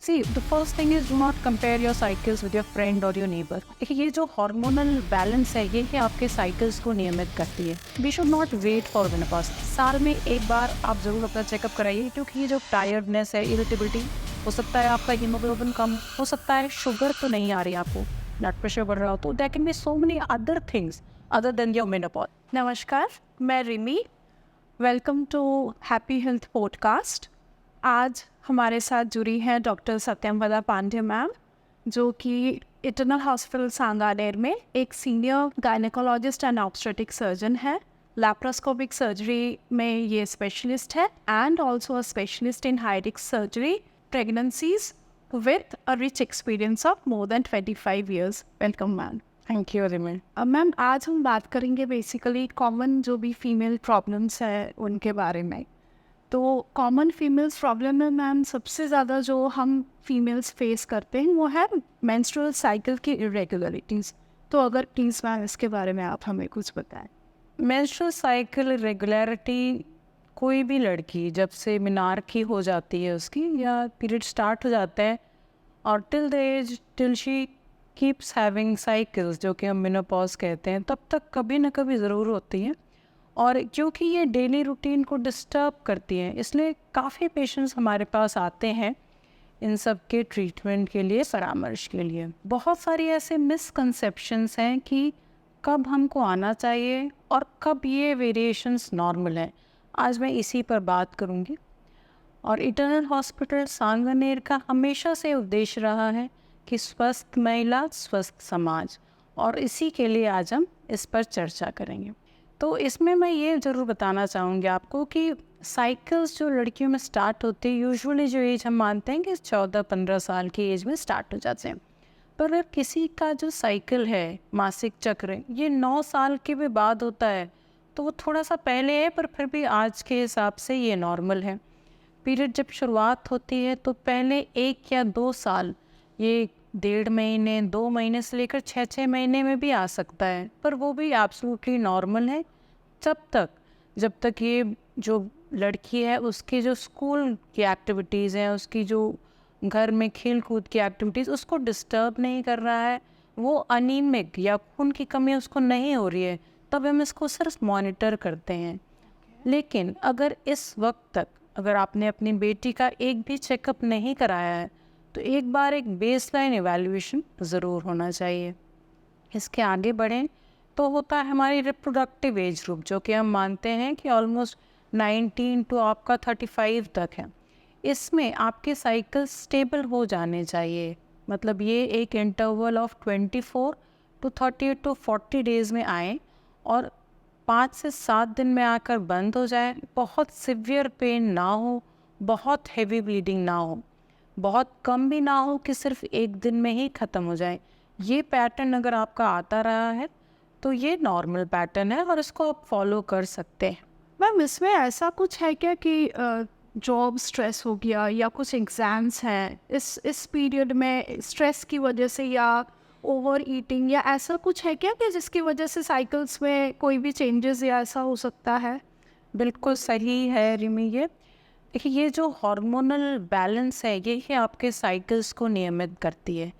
See, the first thing is do not compare your cycles with your friend or your neighbor. देखिए ये जो hormonal balance है ये आपके साइकिल्स को नियमित करती है. We should not wait for menopause. साल में एक बार आप जरूर अपना चेकअप कराइए क्योंकि ये जो टायर्डनेस है, इरिटेबिलिटी, हो सकता है आपका हीमोग्लोबिन कम, हो सकता है शुगर तो नहीं आ रही आपको, ब्लड प्रेशर बढ़ रहा हो, तो there can be so many other things other than your menopause. नमस्कार, मैं Rimi. Welcome to happy health podcast. आज हमारे साथ जुड़ी हैं डॉक्टर सत्यमवदा पांडे मैम, जो कि इटर्नल हॉस्पिटल सांगानेर में एक senior gynaecologist and obstetric surgeon है। लैप्रोस्कोपिक सर्जरी में ये स्पेशलिस्ट है and also a specialist in high risk surgery pregnancies with a rich experience of more than 25 years। Welcome ma'am. Thank you, Rimin. Ma'am आज हम बात करेंगे basically common जो भी फीमेल प्रॉब्लम्स है उनके बारे में। तो कॉमन फीमेल्स प्रॉब्लम में मैम सबसे ज़्यादा जो हम फीमेल्स फेस करते हैं वो है मेंस्ट्रुअल साइकिल की इरेगुलरिटीज़। तो अगर प्लीज़ मैम इसके बारे में आप हमें कुछ बताएं। मेंस्ट्रुअल साइकिल रेगुलरिटी कोई भी लड़की जब से मिनार्की हो जाती है उसकी या पीरियड स्टार्ट हो जाता है और till she keeps having cycles जो कि हम मेनोपॉज कहते हैं, तब तक कभी ना कभी ज़रूर होती हैं। और क्योंकि ये डेली रूटीन को डिस्टर्ब करती हैं इसलिए काफ़ी पेशेंट्स हमारे पास आते हैं इन सब के ट्रीटमेंट के लिए, परामर्श के लिए। बहुत सारी ऐसे मिसकंसेप्शंस हैं कि कब हमको आना चाहिए और कब ये वेरिएशंस नॉर्मल हैं। आज मैं इसी पर बात करूँगी। और इटर्नल हॉस्पिटल सांगानेर का हमेशा से उद्देश्य रहा है कि स्वस्थ महिला स्वस्थ समाज, और इसी के लिए आज हम इस पर चर्चा करेंगे। तो इसमें मैं ये ज़रूर बताना चाहूँगी आपको कि साइकिल्स जो लड़कियों में स्टार्ट होती है, यूजुअली जो एज हम मानते हैं कि 14-15 साल की एज में स्टार्ट हो जाते हैं, पर अगर किसी का जो साइकिल है, मासिक चक्र, ये 9 साल के भी बाद होता है तो वो थोड़ा सा पहले है, पर फिर भी आज के हिसाब से ये नॉर्मल है। पीरियड जब शुरुआत होती है तो पहले 1 या 2 साल, ये 1.5 महीने 2 महीने से लेकर 6 महीने में भी आ सकता है, पर वो भी एब्सोल्युटली नॉर्मल है जब तक ये जो लड़की है उसकी जो स्कूल की एक्टिविटीज़ हैं, उसकी जो घर में खेल कूद की एक्टिविटीज़ उसको डिस्टर्ब नहीं कर रहा है, वो अनीमिक या खून की कमी उसको नहीं हो रही है, तब हम इसको सिर्फ मॉनिटर करते हैं। लेकिन अगर इस वक्त तक अगर आपने अपनी बेटी का एक भी चेकअप नहीं कराया है तो एक बार एक बेसलाइन एवेल्यूएशन ज़रूर होना चाहिए। इसके आगे बढ़ें तो होता है हमारी रिप्रोडक्टिव एज ग्रुप, जो कि हम मानते हैं कि ऑलमोस्ट 19 टू आपका 35 तक है। इसमें आपके साइकिल स्टेबल हो जाने चाहिए, मतलब ये एक interval of 24 to 30 to 40 days में आए और 5 से 7 दिन में आकर बंद हो जाए। बहुत सिवियर पेन ना हो, बहुत हैवी ब्लीडिंग ना हो, बहुत कम भी ना हो कि सिर्फ 1 दिन में ही ख़त्म हो जाए। ये पैटर्न अगर आपका आता रहा है तो ये नॉर्मल पैटर्न है और इसको आप फॉलो कर सकते हैं। मैम इसमें ऐसा कुछ है क्या कि जॉब स्ट्रेस हो गया या कुछ एग्ज़ाम्स हैं इस पीरियड में स्ट्रेस की वजह से, या ओवर ईटिंग, या ऐसा कुछ है क्या कि जिसकी वजह से साइकिल्स में कोई भी चेंजेस या ऐसा हो सकता है? बिल्कुल सही है रिमी। ये देखिए ये जो हार्मोनल बैलेंस है ये ही आपके साइकिल्स को नियमित करती है।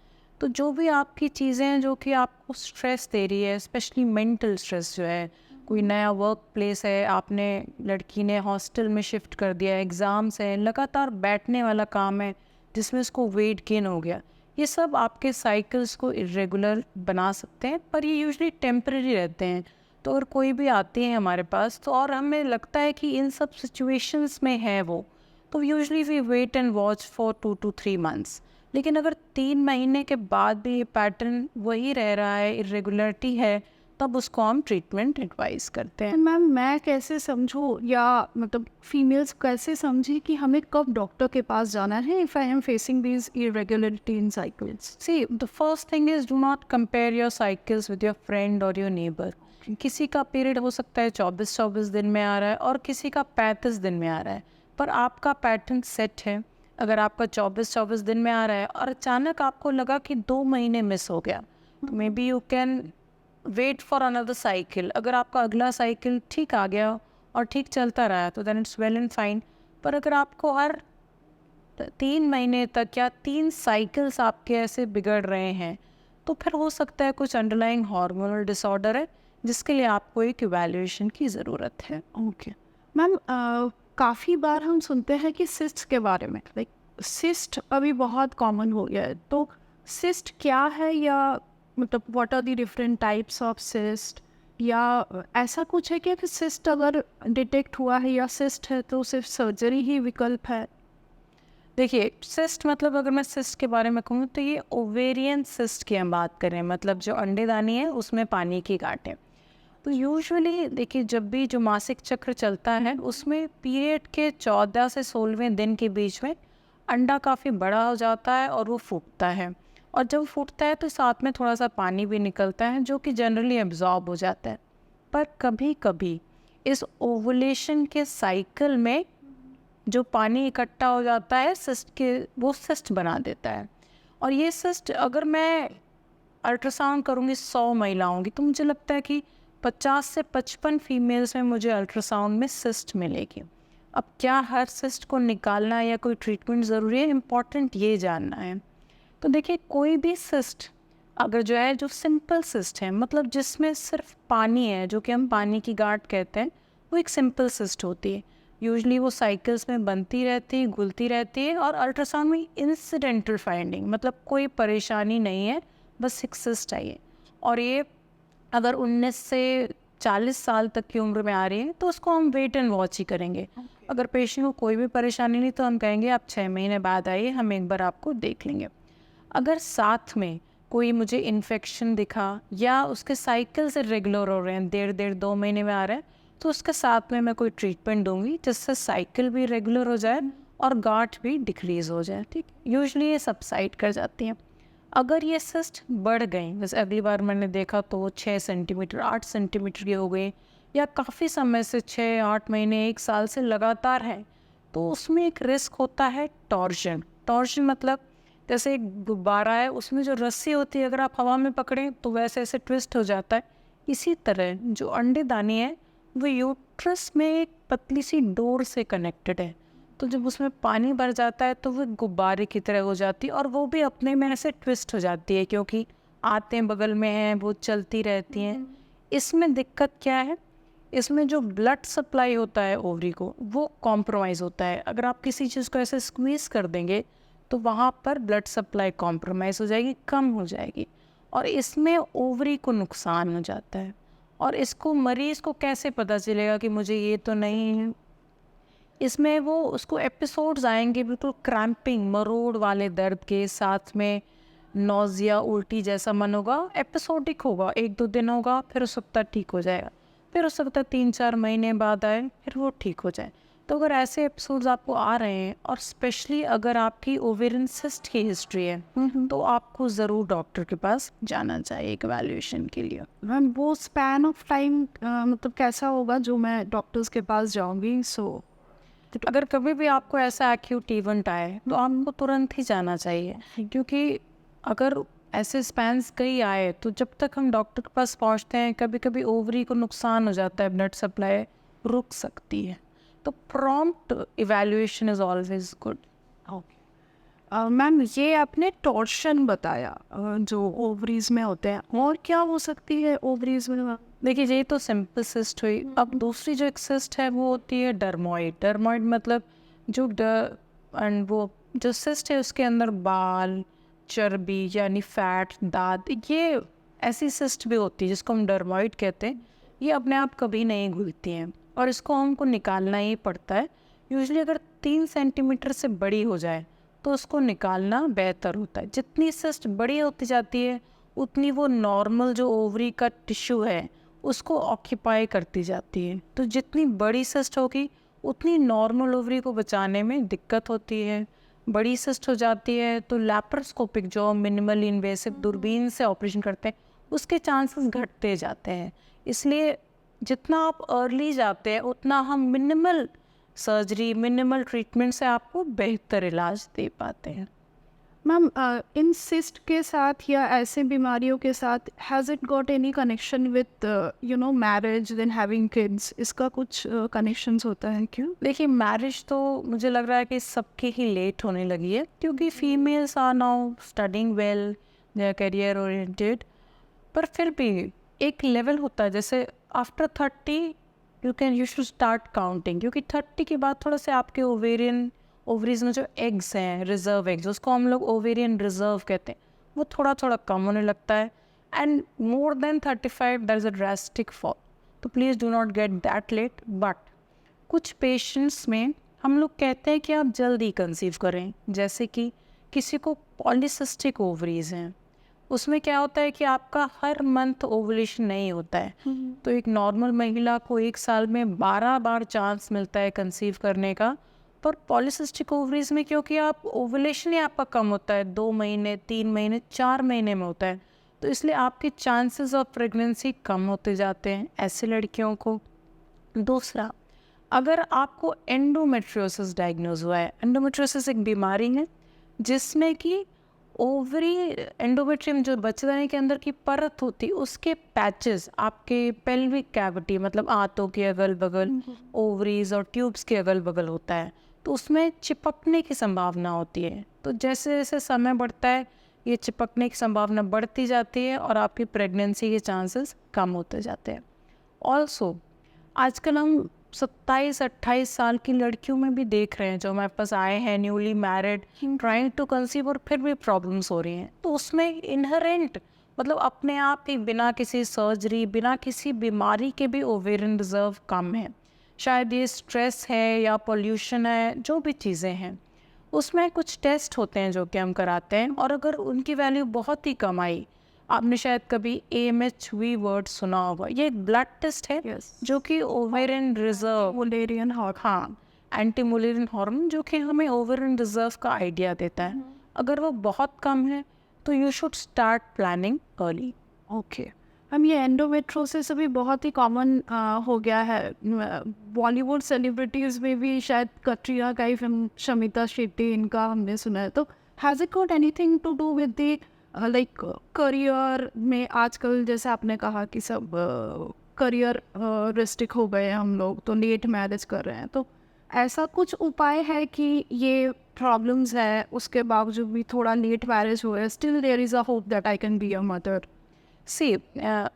तो जो भी आपकी चीज़ें हैं जो कि आपको स्ट्रेस दे रही है, स्पेशली मेंटल स्ट्रेस जो है, कोई नया वर्क प्लेस है, आपने लड़की ने हॉस्टल में शिफ्ट कर दिया, एग्ज़ाम्स हैं, लगातार बैठने वाला काम है जिसमें उसको वेट गेन हो गया, ये सब आपके साइकिल्स को इरेगुलर बना सकते हैं, पर ये यूजुअली टेम्परेरी रहते हैं। तो अगर कोई भी आती है हमारे पास तो और हमें लगता है कि इन सब सिचुएशंस में है वो, तो usually we wait and watch for 2 to 3 months। लेकिन अगर 3 महीने के बाद भी ये पैटर्न वही रह रहा है, इरेगुलरिटी है, तब उसको हम ट्रीटमेंट एडवाइस करते हैं। मैम मैं कैसे समझूँ, या मतलब फीमेल्स कैसे समझे कि हमें कब डॉक्टर के पास जाना है if I am facing these irregularity in cycles? See the first thing is do not compare your cycles with your friend और योर नेबर। किसी का पीरियड हो सकता है 24-24 दिन में आ रहा है और किसी का 35 दिन में आ रहा है, पर आपका पैटर्न सेट है। अगर आपका 24-24 दिन में आ रहा है और अचानक आपको लगा कि 2 महीने मिस हो गया, तो maybe you can wait for another cycle. अगर आपका अगला साइकिल ठीक आ गया और ठीक चलता रहा तो then it's well and fine. पर अगर आपको हर 3 महीने तक या 3 साइकिल्स आपके ऐसे बिगड़ रहे हैं, तो फिर हो सकता है कुछ अंडरलाइंग हार्मोनल डिसऑर्डर है, जिसके लिए आपको एक इवैल्यूएशन की ज़रूरत है। ओके मैम, काफ़ी बार हम सुनते हैं कि सिस्ट के बारे में, लाइक सिस्ट अभी बहुत कॉमन हो गया है, तो सिस्ट क्या है, या मतलब what are the different types of cyst, या ऐसा कुछ है कि सिस्ट अगर डिटेक्ट हुआ है या सिस्ट है तो सिर्फ सर्जरी ही विकल्प है? देखिए, सिस्ट मतलब अगर मैं सिस्ट के बारे में कहूँ तो ये ओवेरियन सिस्ट की हम बात करें, मतलब जो अंडेदानी है उसमें पानी की गांठ है। तो यूजुअली देखिए, जब भी जो मासिक चक्र चलता है उसमें पीरियड के 14 से 16वें दिन के बीच में अंडा काफ़ी बड़ा हो जाता है और वो फूटता है, और जब फूटता है तो साथ में थोड़ा सा पानी भी निकलता है जो कि जनरली एब्जॉर्ब हो जाता है। पर कभी कभी इस ओवुलेशन के साइकिल में जो पानी इकट्ठा हो जाता है सिस्ट के, वो सिस्ट बना देता है। और ये सिस्ट अगर मैं अल्ट्रासाउंड करूँगी 100 महिलाओं की, तो मुझे लगता है कि 50 से 55 फीमेल्स में मुझे अल्ट्रासाउंड में सिस्ट मिलेगी। अब क्या हर सिस्ट को निकालना या कोई ट्रीटमेंट ज़रूरी है, इम्पॉर्टेंट ये जानना है। तो देखिए, कोई भी सिस्ट अगर जो है, जो सिंपल सिस्ट है, मतलब जिसमें सिर्फ पानी है, जो कि हम पानी की गांठ कहते हैं, वो एक सिंपल सिस्ट होती है। यूजली वो साइकिल्स में बनती रहती है, घुलती रहती है, और अल्ट्रासाउंड में इंसिडेंटल फाइंडिंग, मतलब कोई परेशानी नहीं है, बस एक सिस्ट आई है। और ये अगर 19 से 40 साल तक की उम्र में आ रही है तो उसको हम वेट एंड वॉच ही करेंगे। अगर पेशेंट को कोई भी परेशानी नहीं तो हम कहेंगे आप 6 महीने बाद आइए, हम एक बार आपको देख लेंगे। अगर साथ में कोई मुझे इन्फेक्शन दिखा या उसके साइकिल से रेगुलर हो रहे हैं, 1.5 2 महीने में आ रहे हैं, तो उसके साथ में मैं कोई ट्रीटमेंट दूंगी जिससे साइकिल भी रेगुलर हो जाए और गांठ भी डिक्रीज़ हो जाए। ठीक, यूजुअली ये सबसाइड कर जाती हैं। अगर ये सिस्ट बढ़ गई, जैसे अगली बार मैंने देखा तो वो 6 सेंटीमीटर 8 सेंटीमीटर की हो गई, या काफ़ी समय से 6 8 महीने 1 साल से लगातार है, तो उसमें एक रिस्क होता है टॉर्शन। टॉर्शन मतलब जैसे एक गुब्बारा है, उसमें जो रस्सी होती है अगर आप हवा में पकड़ें तो वैसे ऐसे ट्विस्ट हो जाता है। इसी तरह जो अंडेदानी है वो यूट्रस में एक पतली सी डोर से कनेक्टेड है, तो जब उसमें पानी भर जाता है तो वो गुब्बारे की तरह हो जाती है, और वो भी अपने में ऐसे ट्विस्ट हो जाती है, क्योंकि आतें बगल में हैं, वो चलती रहती हैं। इसमें दिक्कत क्या है, इसमें जो ब्लड सप्लाई होता है ओवरी को, वो कॉम्प्रोमाइज़ होता है। अगर आप किसी चीज़ को ऐसे स्क्वीज़ कर देंगे तो वहाँ पर ब्लड सप्लाई कॉम्प्रोमाइज़ हो जाएगी, कम हो जाएगी, और इसमें ओवरी को नुकसान हो जाता है। और इसको मरीज़ को कैसे पता चलेगा कि मुझे ये तो नहीं है, इसमें वो उसको एपिसोड्स आएंगे बिल्कुल क्रैम्पिंग, मरोड़ वाले दर्द के साथ में नौजिया, उल्टी जैसा मन होगा, एपिसोडिक होगा, 1 2 दिन होगा, फिर हो सकता है ठीक हो जाएगा, फिर हो सकता है 3 4 महीने बाद आए, फिर वो ठीक हो जाए। तो अगर ऐसे एपिसोड्स आपको आ रहे हैं, और स्पेशली अगर आपकी ओवेरियन सिस्ट की हिस्ट्री है, तो आपको ज़रूर डॉक्टर के पास जाना चाहिए एक एवैल्यूएशन के लिए। मैम वो स्पैन ऑफ टाइम मतलब कैसा होगा जो मैं डॉक्टर्स के पास जाऊंगी? सो अगर कभी भी आपको ऐसा एक्यूट इवेंट आए तो आपको तुरंत ही जाना चाहिए, क्योंकि अगर ऐसे स्पैन्स कई आए तो जब तक हम डॉक्टर के पास पहुंचते हैं कभी कभी ओवरी को नुकसान हो जाता है, ब्लड सप्लाई रुक सकती है। तो prompt evaluation is always good. Okay ma'am, ये आपने टॉर्शन बताया जो ओवरीज में होते हैं, और क्या हो सकती है ओवरीज में? देखिए, ये तो सिंपल सिस्ट हुई। अब दूसरी जो एक सिस्ट है वो होती है डर्मोइड। डर्मोइड मतलब जो एंड वो जो सिस्ट है उसके अंदर बाल, चर्बी यानी फैट, दांत, ये ऐसी सिस्ट भी होती है जिसको हम डर्मोइड कहते हैं। ये अपने आप कभी नहीं घुलती हैं और इसको हमको निकालना ही पड़ता है। यूजुअली अगर 3 सेंटीमीटर से बड़ी हो जाए तो उसको निकालना बेहतर होता है। जितनी सिस्ट बड़ी होती जाती है उतनी वो नॉर्मल जो ओवरी का टिश्यू है उसको ऑक्यूपाई करती जाती है। तो जितनी बड़ी सिस्ट होगी उतनी नॉर्मल ओवरी को बचाने में दिक्कत होती है। बड़ी सिस्ट हो जाती है तो लैप्रोस्कोपिक जो मिनिमल इन्वेसिव दूरबीन से ऑपरेशन करते हैं उसके चांसेस घटते जाते हैं। इसलिए जितना आप अर्ली जाते हैं उतना हम मिनिमल सर्जरी, मिनिमल ट्रीटमेंट से आपको बेहतर इलाज दे पाते हैं। मैम इन सिस्ट के साथ या ऐसे बीमारियों के साथ has it got any connection with you know marriage then having kids, इसका कुछ कनेक्शंस होता है क्या? देखिए मैरिज तो मुझे लग रहा है कि सबकी ही लेट होने लगी है, क्योंकि females are now studying well, they are career oriented. पर फिर भी एक लेवल होता है, जैसे after 30 you should start counting, क्योंकि 30 के बाद थोड़ा से आपके ओवरीज में जो एग्स हैं, रिजर्व एग्स, उसको हम लोग ओवेरियन रिजर्व कहते हैं, वो थोड़ा थोड़ा कम होने लगता है। And more than 35 there is a drastic fall. तो please do not get that late. But कुछ पेशेंट्स में हम लोग कहते हैं कि आप जल्दी कंसीव करें, जैसे कि किसी को पॉलीसिस्टिक ओवरीज हैं, उसमें क्या होता है कि आपका हर मंथ ओवुलेशन नहीं होता है। तो एक नॉर्मल महिला को 1 साल में 12 बार चांस मिलता है कंसीव करने का, पर पॉलीसिस्टिक ओवरीज में क्योंकि आप ओवुलेशन ही आपका कम होता है, 2 महीने 3 महीने 4 महीने में होता है, तो इसलिए आपके चांसेस ऑफ प्रेगनेंसी कम होते जाते हैं ऐसे लड़कियों को। दूसरा, अगर आपको एंडोमेट्रियोसिस डायग्नोज हुआ है, एंडोमेट्रियोसिस एक बीमारी है जिसमें कि ओवरी एंडोमेट्रियम जो बच्चेदानी के अंदर की परत होती है, उसके पैचेस आपके पेल्विक कैविटी मतलब आंतों के अगल बगल, ओवरीज और ट्यूब्स के अगल बगल होता है, तो उसमें चिपकने की संभावना होती है। तो जैसे जैसे समय बढ़ता है ये चिपकने की संभावना बढ़ती जाती है और आपकी प्रेगनेंसी के चांसेस कम होते जाते हैं। ऑल्सो आजकल हम 27-28 साल की लड़कियों में भी देख रहे हैं जो हमारे पास आए हैं, newly married, trying to conceive, और फिर भी प्रॉब्लम्स हो रही हैं। तो उसमें इनहेरेंट मतलब अपने आप ही बिना किसी सर्जरी, बिना किसी बीमारी के भी ओवेरियन रिजर्व कम है। शायद ये स्ट्रेस है या पोल्यूशन है, जो भी चीज़ें हैं, उसमें कुछ टेस्ट होते हैं जो कि हम कराते हैं, और अगर उनकी वैल्यू बहुत ही कम आई, आपने शायद कभी AMHV वर्ड सुना होगा, ये एक ब्लड टेस्ट है Yes. जो कि ओवेरियन रिजर्व, मुलेरियन हॉर्मोन। हाँ, एंटी मुलेरियन हार्मोन, जो कि हमें ओवेरियन रिजर्व का आइडिया देता है। अगर वो बहुत कम है तो you should start planning early. Okay हम ये एंडोमेट्रोसिस अभी बहुत ही कॉमन हो गया है। बॉलीवुड सेलिब्रिटीज़ में भी शायद कटरीना कैफ, शमिता शेट्टी, इनका हमने सुना है। तो has it got anything to do with the like career में? आजकल जैसे आपने कहा कि सब करियर रिस्ट्रिक्ट हो गए हैं, हम लोग तो लेट मैरिज कर रहे हैं, तो ऐसा कुछ उपाय है कि ये प्रॉब्लम्स है उसके बावजूद भी थोड़ा लेट मैरिज हुआ है, still there is a hope that I can be a mother?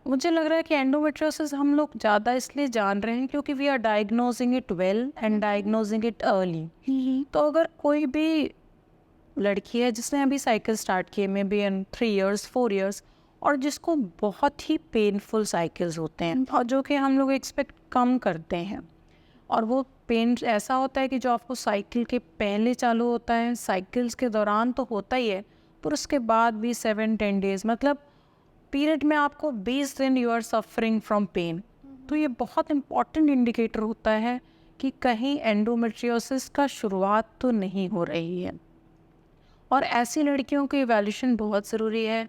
मुझे लग रहा है कि एंडोमेट्रियोसिस हम लोग ज़्यादा इसलिए जान रहे हैं क्योंकि we are diagnosing it well and diagnosing it early. तो अगर कोई भी लड़की है जिसने अभी साइकिल स्टार्ट किए, may be in 3 years 4 years, और जिसको बहुत ही पेनफुल साइकिल्स होते हैं और जो कि हम लोग एक्सपेक्ट कम करते हैं, और वो पेन ऐसा होता है कि जो आपको साइकिल के पहले चालू होता है, साइकिल्स के दौरान तो होता ही है, पर उसके बाद भी 7-10 days, मतलब पीरियड में आपको 20 दिन you are suffering from pain. तो ये बहुत इंपॉर्टेंट इंडिकेटर होता है कि कहीं एंडोमेट्रियोसिस का शुरुआत तो नहीं हो रही है, और ऐसी लड़कियों की इवैल्यूएशन बहुत ज़रूरी है।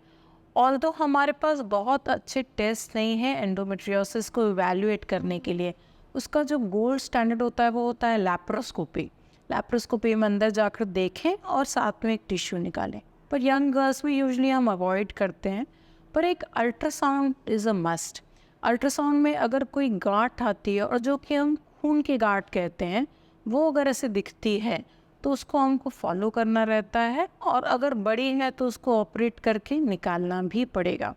ऑल्दो हमारे पास बहुत अच्छे टेस्ट नहीं हैं एंडोमेट्रियोसिस को इवैल्यूएट करने के लिए, उसका जो गोल्ड स्टैंडर्ड होता है वो होता है लैप्रोस्कोपी। लैप्रोस्कोपी में अंदर जाकर देखें और साथ में एक टिश्यू निकालें, पर यंग गर्ल्स में यूजुअली हम अवॉइड करते हैं। पर एक ultrasound is a must. Ultrasound में अगर कोई गांठ आती है, और जो कि हम खून की गांठ कहते हैं, वो अगर ऐसे दिखती है तो उसको हमको फॉलो करना रहता है, और अगर बड़ी है तो उसको ऑपरेट करके निकालना भी पड़ेगा।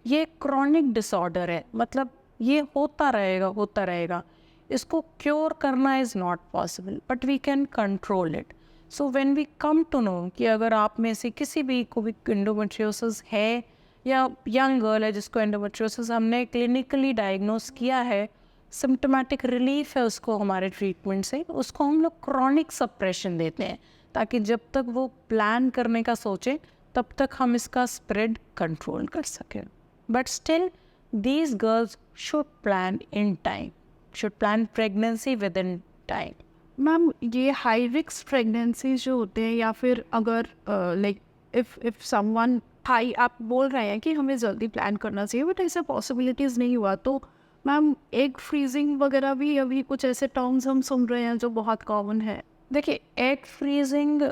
ये क्रॉनिक डिसऑर्डर है, मतलब ये होता रहेगा। इसको क्योर करना is not possible, but we can control it. So when we come to know कि अगर आप में से किसी भी को भी एंडोमेट्रियोसिस है, या यंग गर्ल है जिसको एंडोमेट्रियोसिस हमने क्लिनिकली डायग्नोस किया है, सिम्टोमेटिक रिलीफ है उसको हमारे ट्रीटमेंट से, उसको हम लोग क्रॉनिक सप्रेशन देते हैं, ताकि जब तक वो प्लान करने का सोचे तब तक हम इसका स्प्रेड कंट्रोल कर सकें। But still these girls should plan in time, should plan pregnancy with in time. Ma'am ये हाई रिस्क प्रेगनेंसी जो होते हैं, या फिर अगर लाइक इफ समवन हाई, आप बोल रहे हैं कि हमें जल्दी प्लान करना चाहिए, बट ऐसे पॉसिबिलिटीज़ नहीं हुआ, तो मैम एग फ्रीजिंग वगैरह भी अभी कुछ ऐसे टर्म्स हम सुन रहे हैं जो बहुत कॉमन है। देखिए, एग फ्रीजिंग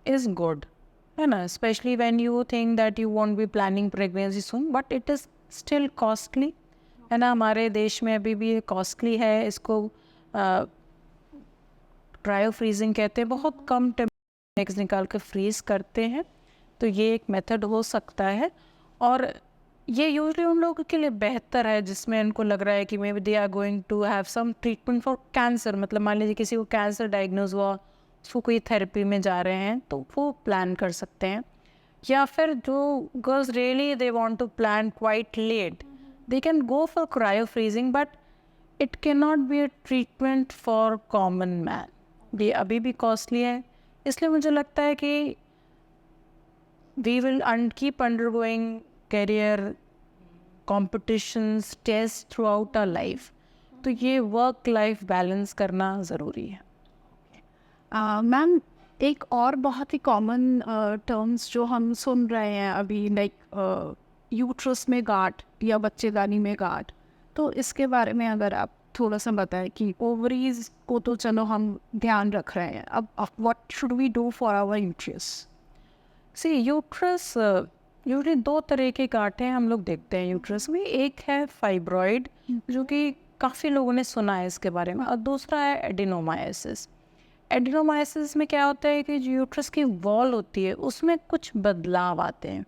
इज़ गुड, है ना, especially when you think that you want be planning pregnancy soon, but it is still costly, है ना। हमारे देश में अभी भी कॉस्टली है, इसको क्रायो फ्रीजिंग कहते हैं। बहुत कम एग्स निकाल कर फ्रीज करते हैं, तो ये एक मेथड हो सकता है। और ये यूजुअली उन लोगों के लिए बेहतर है जिसमें उनको लग रहा है कि maybe they are going to have some treatment for cancer. मतलब मान लीजिए किसी को कैंसर डायग्नोज हुआ, उसको कोई थेरेपी में जा रहे हैं, तो वो प्लान कर सकते हैं। या फिर जो girls really they want to plan quite late, they can go for cryo freezing, but it can not be a treatment for common man. ये अभी भी कॉस्टली है, इसलिए मुझे लगता है कि we will keep undergoing career competitions, test throughout our life. तो ये वर्क लाइफ बैलेंस करना ज़रूरी है। मैम, एक और बहुत ही कॉमन टर्म्स जो हम सुन रहे हैं अभी, लाइक यूट्रस में गांठ या बच्चेदानी में गांठ, तो इसके बारे में अगर आप थोड़ा सा बताएं कि ओवरीज को तो चलो हम ध्यान रख रहे हैं, अब what should we do for our uterus? See uterus usually दो तरह के गांठें हम लोग देखते हैं यूट्रस में। एक है फाइब्रॉइड, जो कि काफ़ी लोगों ने सुना है इसके बारे में, और दूसरा है एडिनोमायोसिस। एडिनोमायोसिस में क्या होता है कि जो यूट्रस की वॉल होती है उसमें कुछ बदलाव आते हैं।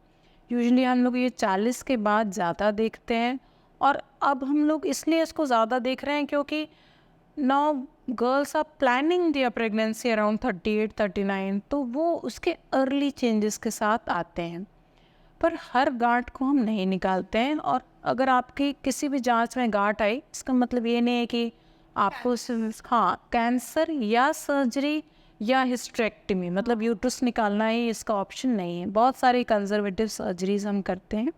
यूजुअली हम लोग ये 40 के बाद ज़्यादा देखते हैं, और अब हम लोग इसलिए इसको ज़्यादा देख रहे हैं क्योंकि now girls are planning their pregnancy around 38-39, तो वो उसके अर्ली चेंजेस के साथ आते हैं। पर हर गांठ को हम नहीं निकालते हैं, और अगर आपकी किसी भी जांच में गांठ आई, इसका मतलब ये नहीं है कि आपको हाँ कैंसर या सर्जरी या हिस्टेरेक्टमी, मतलब यूट्रस निकालना ही इसका ऑप्शन नहीं है। बहुत सारी कंजर्वेटिव सर्जरीज हम करते हैं,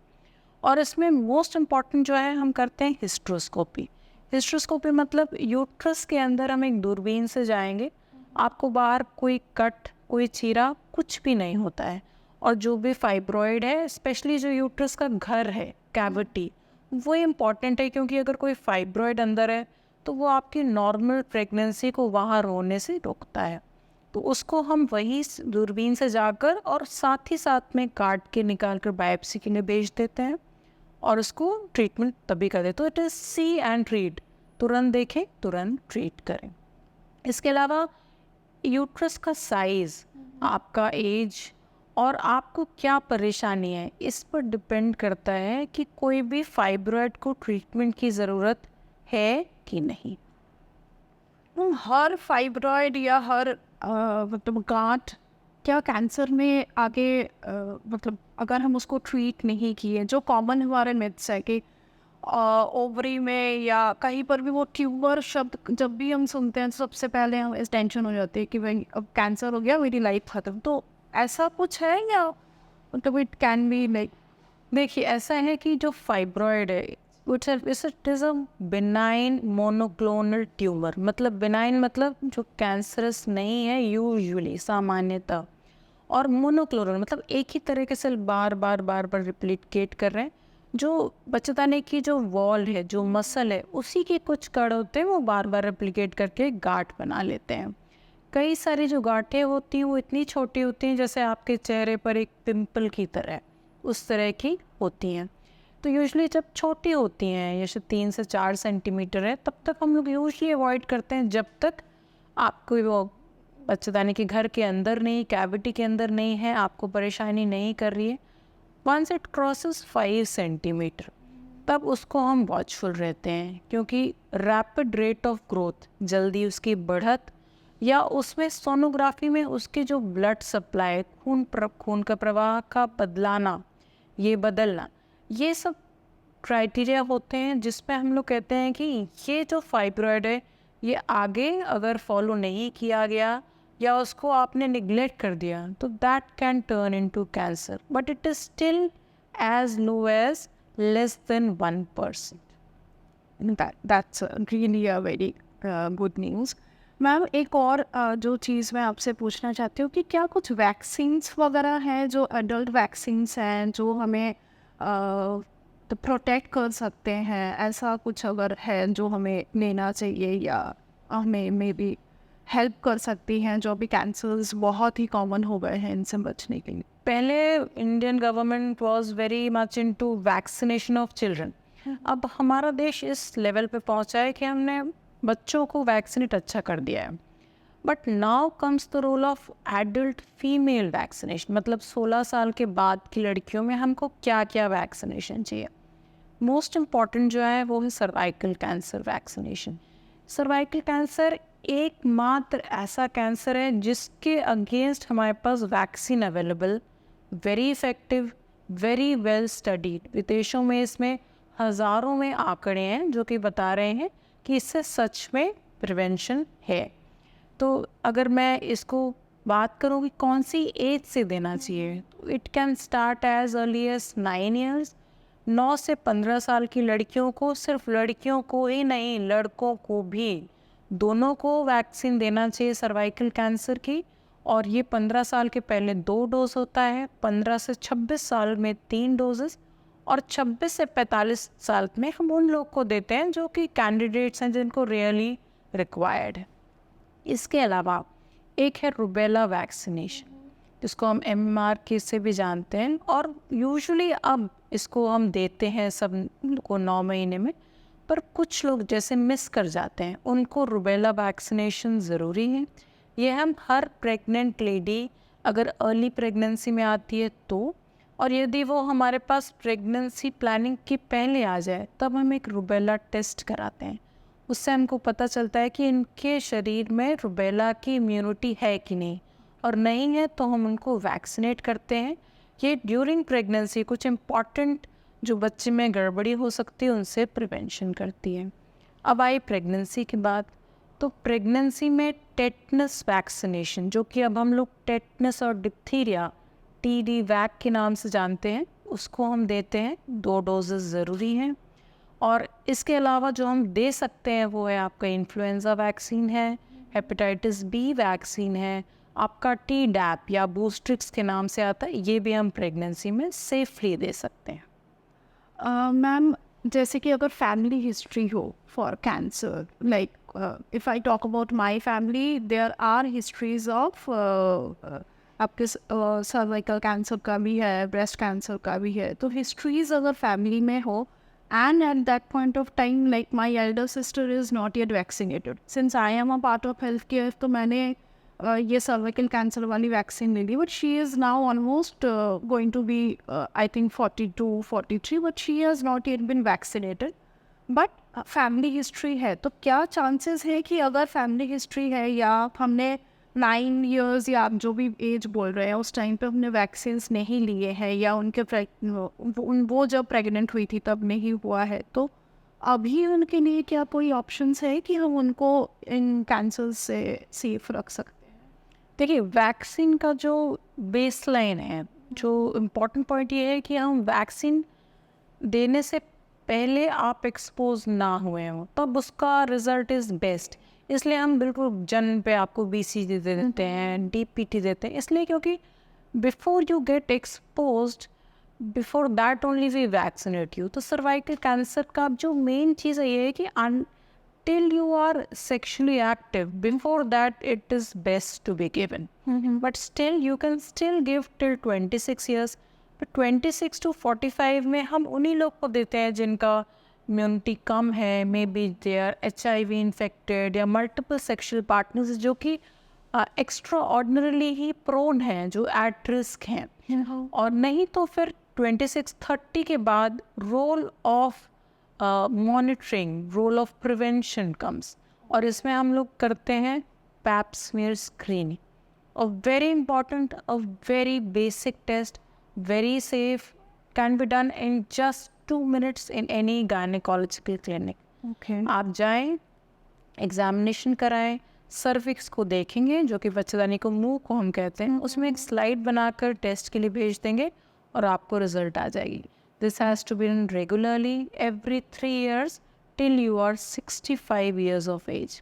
और इसमें मोस्ट इम्पॉर्टेंट जो है हम करते हैं हिस्ट्रोस्कोपी। हिस्ट्रोस्कोपी मतलब यूट्रस के अंदर हम एक दूरबीन से जाएंगे, आपको बाहर कोई कट, कोई चीरा कुछ भी नहीं होता है, और जो भी फाइब्रॉइड है, स्पेशली जो यूट्रस का घर है, कैविटी, वो इम्पॉर्टेंट है, क्योंकि अगर कोई फाइब्रॉइड अंदर है तो वो आपकी नॉर्मल प्रेगनेंसी को बाहर होने से रोकता है। तो उसको हम वही दूरबीन से जाकर और साथ ही साथ में काट के निकाल कर बायोप्सी के लिए भेज देते हैं, और उसको ट्रीटमेंट तभी कर देते। तो it is see and treat, तुरंत देखें तुरंत ट्रीट करें। इसके अलावा यूट्रस का साइज़, आपका एज और आपको क्या परेशानी है, इस पर डिपेंड करता है कि कोई भी फाइब्रॉइड को ट्रीटमेंट की ज़रूरत है कि नहीं। हर फाइब्रॉइड या हर मतलब गांठ क्या कैंसर में आगे मतलब अगर हम उसको ट्रीट नहीं किए, जो कॉमन हमारे मिथ्स है कि ओवरी में या कहीं पर भी वो ट्यूमर शब्द जब भी हम सुनते हैं तो सबसे पहले हम इस टेंशन हो जाती है कि भाई अब कैंसर हो गया, मेरी लाइफ ख़त्म। तो ऐसा कुछ है या मतलब इट कैन बी लाइक? देखिए, ऐसा है कि जो फाइब्रॉइड है it is a benign monoclonal tumour. मतलब बिनाइन मतलब जो कैंसरस नहीं है यूजुअली, सामान्यतः, और मोनोक्लोनल मतलब एक ही तरह के सेल बार बार रिप्लिकेट कर रहे हैं। जो बच्चेदानी की जो वॉल है, जो मसल है, उसी के कुछ कण होते हैं, वो बार बार रेप्लिकेट करके गांठ बना लेते हैं। कई सारी जो गांठें होती हैं वो इतनी छोटी होती हैं जैसे आपके चेहरे पर एक पिंपल की तरह, उस तरह की होती हैं। तो यूजुअली जब छोटी होती हैं, जैसे 3 से 4 सेंटीमीटर है, तब तक हम लोग यूजुअली अवॉइड करते हैं, जब तक आपको वो बच्चेदानी के घर के अंदर नहीं, कैविटी के अंदर नहीं है, आपको परेशानी नहीं कर रही है। वंस इट क्रॉसेस 5 सेंटीमीटर, तब उसको हम वॉचफुल रहते हैं, क्योंकि रैपिड रेट ऑफ ग्रोथ, जल्दी उसकी बढ़त, या उसमें सोनोग्राफी में उसके जो ब्लड सप्लाई, खून का प्रवाह का बदलाना, ये बदलना, ये सब क्राइटेरिया होते हैं जिसमें हम लोग कहते हैं कि ये जो फाइब्रॉइड है, ये आगे अगर फॉलो नहीं किया गया या उसको आपने निगलेक्ट कर दिया, तो that can turn into cancer, but it is still as low as less than 1%। That's really a very good news. Ma'am, एक और जो चीज़ मैं आपसे पूछना चाहती हूँ कि क्या कुछ वैक्सीन्स वगैरह हैं, जो एडल्ट वैक्सीन्स हैं, जो हमें तो प्रोटेक्ट कर सकते हैं? ऐसा कुछ अगर है जो हमें लेना चाहिए या हमें मे बी हेल्प कर सकती हैं, जो भी कैंसर्स बहुत ही कॉमन हो गए हैं, इनसे बचने के लिए? पहले Indian government was very much into vaccination of children. अब हमारा देश इस लेवल पे पहुंचा है कि हमने बच्चों को वैक्सीनेट अच्छा कर दिया है। But now comes the role of adult female vaccination, मतलब 16 साल के बाद की लड़कियों में हमको क्या क्या वैक्सीनेशन चाहिए। मोस्ट इम्पॉर्टेंट जो है वो है cervical cancer vaccination. Cervical cancer एकमात्र ऐसा कैंसर है जिसके अगेंस्ट हमारे पास vaccine available, very effective, very well studied. विदेशों में इसमें हज़ारों में आंकड़े हैं जो कि बता रहे हैं कि इससे सच में प्रिवेंशन है। तो अगर मैं इसको बात करूँ कि कौन सी एज से देना चाहिए, तो it can start as early as 9 years. 9 से 15 साल की लड़कियों को, सिर्फ लड़कियों को ही नहीं लड़कों को भी, दोनों को वैक्सीन देना चाहिए सर्वाइकल कैंसर की। और ये 15 साल के पहले 2 डोज होता है, 15 से 26 साल में 3 डोजेस, और 26 से 45 साल में हम उन लोग को देते हैं जो कि कैंडिडेट्स हैं जिनको रियली रिक्वायर्ड है। इसके अलावा एक है रुबेला वैक्सीनेशन, जिसको हम MMR के से भी जानते हैं, और यूजुअली अब इसको हम देते हैं सब को 9 महीने में। पर कुछ लोग जैसे मिस कर जाते हैं, उनको रुबेला वैक्सीनेशन ज़रूरी है। ये हम हर प्रेग्नेंट लेडी अगर अर्ली प्रेगनेंसी में आती है तो, और यदि वो हमारे पास प्रेगनेंसी प्लानिंग के पहले आ जाए तब हम एक रुबेला टेस्ट कराते हैं। उससे हमको पता चलता है कि इनके शरीर में रुबेला की इम्यूनिटी है कि नहीं, और नहीं है तो हम उनको वैक्सीनेट करते हैं। ये ड्यूरिंग प्रेगनेंसी कुछ इम्पॉर्टेंट जो बच्चे में गड़बड़ी हो सकती है उनसे प्रिवेंशन करती है। अब आई प्रेगनेंसी के बाद, तो प्रेगनेंसी में टेटनस वैक्सीनेशन, जो कि अब हम लोग टेटनस और डिप्थीरिया TD वैक के नाम से जानते हैं, उसको हम देते हैं। 2 डोजेस ज़रूरी हैं। और इसके अलावा जो हम दे सकते हैं वो है आपका इन्फ्लुएंज़ा वैक्सीन है, हेपेटाइटिस B वैक्सीन है, आपका Tdap या बूस्ट्रिक्स के नाम से आता है, ये भी हम प्रेगनेंसी में सेफली दे सकते हैं। मैम, जैसे कि अगर फैमिली हिस्ट्री हो for cancer, like if I talk about my family, there are histories of आपके सर्वाइकल कैंसर का भी है, ब्रेस्ट कैंसर का भी है। तो हिस्ट्रीज अगर फैमिली में हो, and at that point of time, like my elder sister is not yet vaccinated, since I am a part of healthcare, तो मैंने ये सर्वाइकल कैंसर वाली वैक्सीन ले ली, but she is now almost going to be I think 42-43, but she has not yet been vaccinated. But family history है, तो क्या chances है कि अगर फैमिली हिस्ट्री है या हमने 9 ईयर्स या आप जो भी एज बोल रहे हैं उस टाइम पे हमने वैक्सीन्स नहीं लिए हैं, या उनके वो जब प्रेग्नेंट हुई थी तब नहीं हुआ है, तो अभी उनके लिए क्या कोई ऑप्शंस है कि हम उनको इन कैंसर से सेफ रख सकते हैं? देखिए, वैक्सीन का जो बेसलाइन है, जो इम्पोर्टेंट पॉइंट ये है कि हम वैक्सीन देने से पहले आप एक्सपोज ना हुए हो, तब उसका रिजल्ट इज़ बेस्ट। इसलिए हम बिल्कुल जन्म पे आपको BCG दे देते हैं, DPT देते हैं, इसलिए क्योंकि before you get exposed, before that only we vaccinate you. तो सर्वाइकल कैंसर का जो मेन चीज़ है ये है कि till you are sexually active, before that it is best to be given. But still you can still give till 26 years. But 26 to 45 में हम उन्हीं लोग को देते हैं जिनका इम्यूनिटी कम है, maybe they are HIV infected या मल्टीपल सेक्शुअल पार्टनर्स जो कि एक्स्ट्रा ऑर्डिनरीली ही प्रोन हैं, जो एट रिस्क हैं। और नहीं तो फिर 26-30 के बाद role of monitoring, role of prevention comes, और इसमें हम लोग करते हैं pap smear screening, a very important, a very basic test, very safe, can be done in just 2 minutes in any gynecological clinic. Okay. आप जाएं, एग्जामिनेशन कराएं, cervix को देखेंगे, जो कि बच्चेदानी को, मुंह को हम कहते हैं, उसमें एक स्लाइड बनाकर टेस्ट के लिए भेज देंगे और आपको रिजल्ट आ जाएगी। This has to be done regularly every 3 years till you are 65 years of age.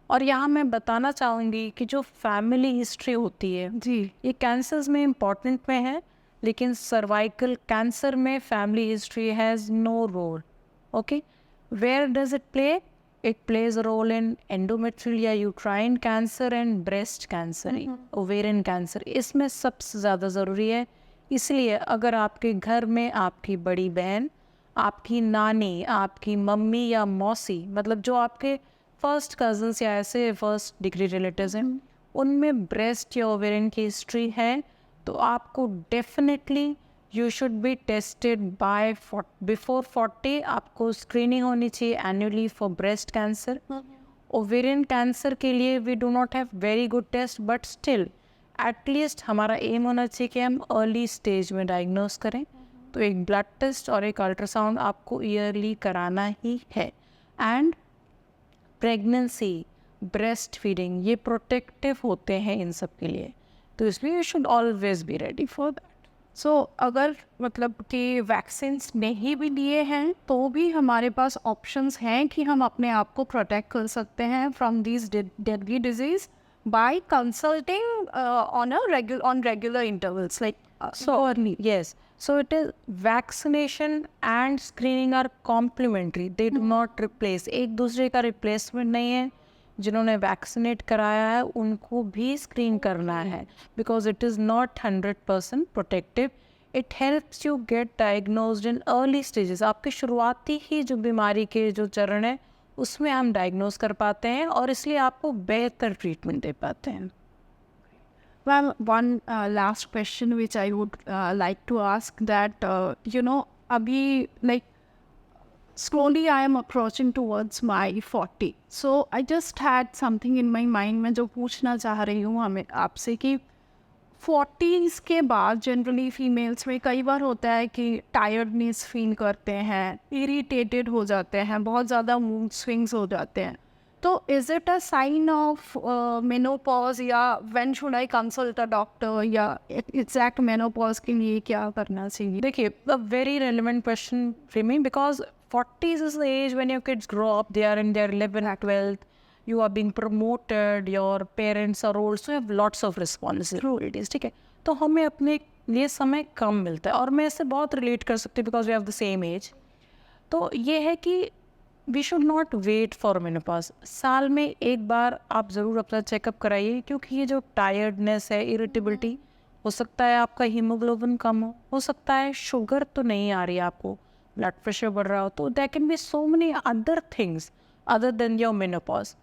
और यहाँ मैं बताना चाहूँगी कि जो फैमिली हिस्ट्री होती है जी, ये कैंसर्स में इम्पॉर्टेंट में है, लेकिन सर्वाइकल कैंसर में family history has no role. Okay, where does it play? it plays a role in endometrial या uterine cancer and breast cancer, ovarian cancer. इसमें सबसे ज़्यादा ज़रूरी है. इसलिए अगर आपके घर में आपकी बड़ी बहन, आपकी नानी, आपकी मम्मी या मौसी, मतलब जो आपके फर्स्ट कजन्स या ऐसे फर्स्ट डिग्री रिलेटिव्स हैं, उनमें ब्रेस्ट या ओवेरियन की हिस्ट्री है, तो आपको definitely you should be tested by before 40. आपको स्क्रीनिंग होनी चाहिए annually for breast cancer. Ovarian cancer के लिए we do not have very good test, but still at least हमारा एम होना चाहिए कि हम अर्ली स्टेज में डायग्नोस करें. तो एक ब्लड टेस्ट और एक अल्ट्रासाउंड आपको ईयरली कराना ही है. एंड प्रेगनेंसी, ब्रेस्ट फीडिंग, ये प्रोटेक्टिव होते हैं इन सब के लिए, तो इसलिए you should always be ready for that. So अगर मतलब कि वैक्सीन्स नहीं भी लिए हैं तो भी हमारे पास ऑप्शंस हैं कि हम अपने आप को प्रोटेक्ट कर सकते हैं from these deadly disease bye consulting on regular intervals, like So early, yes. So it is vaccination and screening are complementary. They do not replace. एक दूसरे का replacement नहीं है. जिन्होंने वैक्सीनेट कराया है उनको भी स्क्रीन करना है, because it is not 100% protective. It helps you get diagnosed in early stages. आपके शुरुआती ही जो बीमारी के जो चरण है उसमें हम डायग्नोज कर पाते हैं और इसलिए आपको बेहतर ट्रीटमेंट दे पाते हैं. Well, one last question which I would like to ask that, abhi, like, slowly I am approaching towards my 40. So I just had something in my mind मैं जो पूछना चाह रही हूँ हमें आपसे कि 40s के बाद जनरली फीमेल्स में कई बार होता है कि टायर्डनेस फील करते हैं, इरिटेटेड हो जाते हैं, बहुत ज़्यादा मूड स्विंग्स हो जाते हैं. तो is it a sign of menopause या when should I consult a doctor, या एग्जैक्ट मेनोपॉज के लिए क्या करना चाहिए? देखिए, a very relevant question for me because 40s is the age when your kids grow up, they are in their 11th, 12th, you are being promoted, your parents are old, so you have lots of responsibilities, ठीक है. तो हमें अपने लिए समय कम मिलता है और मैं इससे बहुत रिलेट कर सकती हूँ because we have the same age. तो ये है कि we should not wait for menopause. साल में एक बार आप ज़रूर अपना चेकअप कराइए, क्योंकि ये जो टायर्डनेस है, इरिटेबिलिटी, हो सकता है आपका हीमोग्लोबिन कम हो सकता है शुगर तो नहीं आ रही है आपको, ब्लड प्रेशर बढ़ रहा हो, तो there can be so many other things other than your menopause.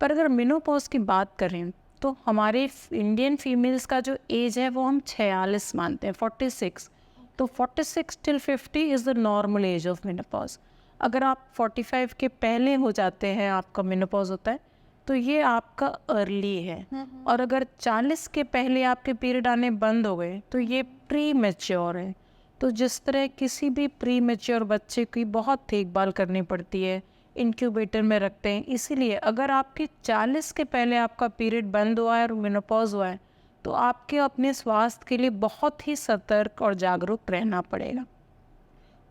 पर अगर मेनोपॉज की बात करें तो हमारे इंडियन फीमेल्स का जो एज है वो हम 46 मानते हैं, 46. तो 46 till 50 is the normal age of menopause. अगर आप 45 के पहले हो जाते हैं, आपका मेनोपॉज होता है, तो ये आपका अर्ली है. और अगर 40 के पहले आपके पीरियड आने बंद हो गए तो ये प्री मैच्योर है. तो जिस तरह किसी भी प्री मैच्योर बच्चे की बहुत देखभाल करनी पड़ती है, इंक्यूबेटर में रखते हैं, इसीलिए अगर आपके 40 के पहले आपका पीरियड बंद हुआ है और मेनोपॉज हुआ है तो आपके अपने स्वास्थ्य के लिए बहुत ही सतर्क और जागरूक रहना पड़ेगा.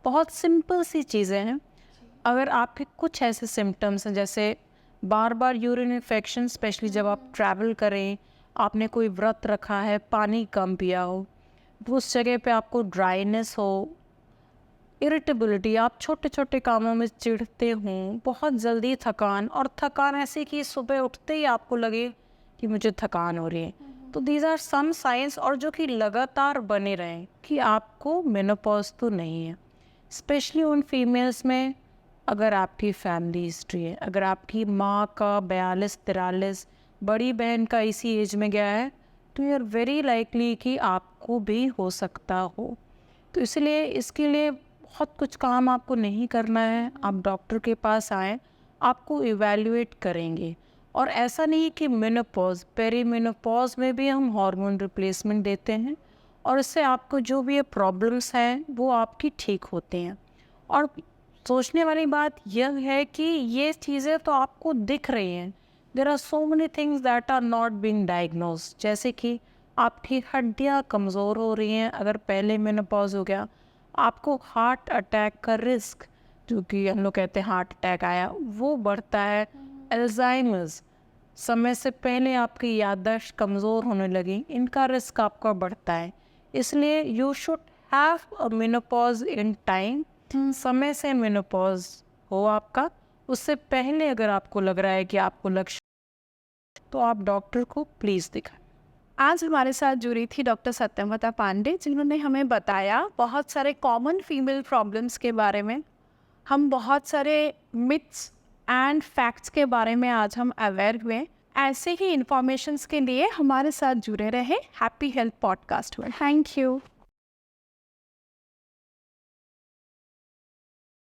बहुत सिंपल सी चीज़ें हैं. अगर आपके कुछ ऐसे सिम्टम्स हैं जैसे बार बार यूरिन इन्फेक्शन, स्पेशली जब आप ट्रैवल करें, आपने कोई व्रत रखा है, पानी कम पिया हो, उस जगह पे आपको ड्राइनेस हो, इरिटेबिलिटी, आप छोटे छोटे कामों में चिढ़ते हों, बहुत जल्दी थकान, और थकान ऐसे कि सुबह उठते ही आपको लगे कि मुझे थकान हो रही है, तो दीज आर सम साइंस, और जो कि लगातार बने रहें कि आपको मेनोपॉज तो नहीं है. स्पेशली उन फीमेल्स में अगर आपकी फैमिली हिस्ट्री है, अगर आपकी माँ का 42-43, बड़ी बहन का इसी एज में गया है, तो यू आर वेरी लाइकली कि आपको भी हो सकता हो. तो इसलिए इसके लिए बहुत कुछ काम आपको नहीं करना है. आप डॉक्टर के पास आएँ, आपको इवैल्यूएट करेंगे. और ऐसा नहीं कि मेनोपॉज, पेरी मेनोपॉज में भी हम हार्मोन रिप्लेसमेंट देते हैं और इससे आपको जो भी ये प्रॉब्लम्स हैं वो आपकी ठीक होते हैं. और सोचने वाली बात यह है कि ये चीज़ें तो आपको दिख रही हैं. There are so many things that are not being diagnosed, जैसे कि आपकी हड्डियाँ कमज़ोर हो रही हैं. अगर पहले मेनोपॉज हो गया, आपको हार्ट अटैक का रिस्क, जो कि हम लोग कहते हैं हार्ट अटैक आया, वो बढ़ता है. अल्जाइमर्स, समय से पहले आपकी याददाश्त कमज़ोर होने लगी, इनका रिस्क आपका बढ़ता है. इसलिए you should have a menopause in time. समय से मेनोपॉज हो आपका, उससे पहले अगर आपको लग रहा है कि आपको लक्ष्य, तो आप डॉक्टर को प्लीज़ दिखाएं। आज हमारे साथ जुड़ी थी डॉक्टर सत्यमवदा पांडे, जिन्होंने हमें बताया बहुत सारे कॉमन फीमेल प्रॉब्लम्स के बारे में। हम बहुत सारे मिथ्स एंड फैक्ट्स के बारे में आज हम अवेयर हुए। ऐसे ही इंफॉर्मेशंस के लिए हमारे साथ जुड़े रहे हैप्पी हेल्थ पॉडकास्ट में। Thank you.